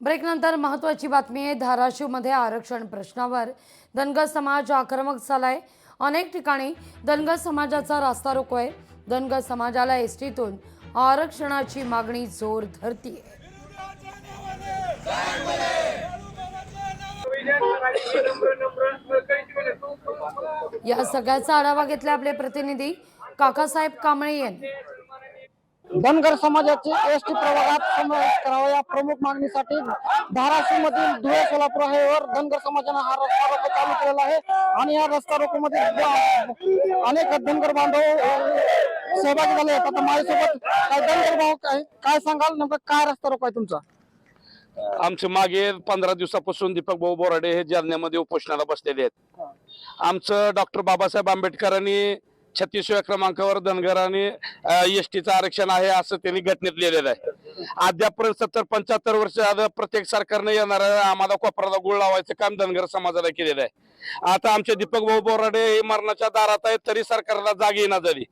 ब्रेकनंतर महत्त्वाची बातमी आहे। धाराशिवमध्ये आरक्षण प्रश्नावर धनगर समाज आक्रमक झालाय। अनेक ठिकाणी धनगर समाजाचा रास्ता रोको आहे। धनगर समाजाला एसटीतून आरक्षणाची मागणी जोर धरतीये। या सगळ्याचा आढावा घेतला आपले प्रतिनिधी काकासाहेब कांबळे यांनी। धनगर समाजाचे एसटी प्रवर्गात समावेश करावा या प्रमुख मागणीसाठी धाराशिव मधील धुळे सोलापूर हायवेवर धनगर समाजाने हा रस्ता रोको चालू केलेला आहे आणि या रस्ता रोको मध्ये अनेक धनगर बांधव सहभागी झाले आहेत। आता माझ्यासोबत काही धनगर भाऊ काय सांगाल, नेमकं काय रस्ता रोको आहे तुमचा? आमचे मागे 15 दिवसापासून दीपक भाऊ बोराडे हे जालन्यामध्ये उपोषणाला बसलेले आहेत। आमचं डॉक्टर बाबासाहेब आंबेडकरांनी 36व्या क्रमांकावर धनगरांनी एसटीचं आरक्षण आहे असं त्यांनी घटनेत लिहिलेलं आहे। अद्यापर्यंत 70-75 वर्ष झालं प्रत्येक सरकारने येणाऱ्या आम्हाला कोपराला गुळ लावायचं काम धनगर समाजाला केलेलं आहे। आता आमचे दीपक भाऊ बोराडे हे मरणाच्या दारात आहेत, तरी सरकारला जाग येईना झाली।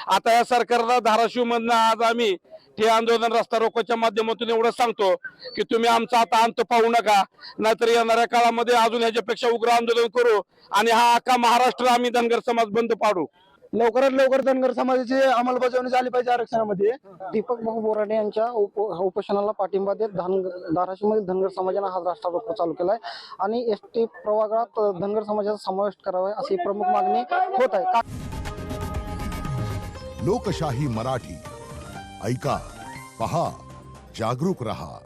आता या सरकारला धाराशिव मधनं आज आम्ही ते आंदोलन रस्ता रोकोच्या माध्यमातून एवढं सांगतो की तुम्ही आमचा आता अंत पाहू नका, नाहीतर येणाऱ्या काळामध्ये अजून ह्याच्यापेक्षा उग्र आंदोलन करू आणि हा अख्खा महाराष्ट्र आम्ही धनगर समाज बंद पाडू। लवकरात लवकर धनगर समाजाची अंमलबजावणी झाली पाहिजे आरक्षणामध्ये। दीपक भाऊ बोराडे यांच्या उपोषणाला पाठिंबा देत धाराशिवमध्ये धनगर समाजाने हा रास्ता रोको चालू केलाय आणि एसटी प्रवर्गात धनगर समाजाचा समावेश करावा अशी प्रमुख मागणी होत आहे। लोकशाही मराठी ऐका, पहा, जागरूक रहा।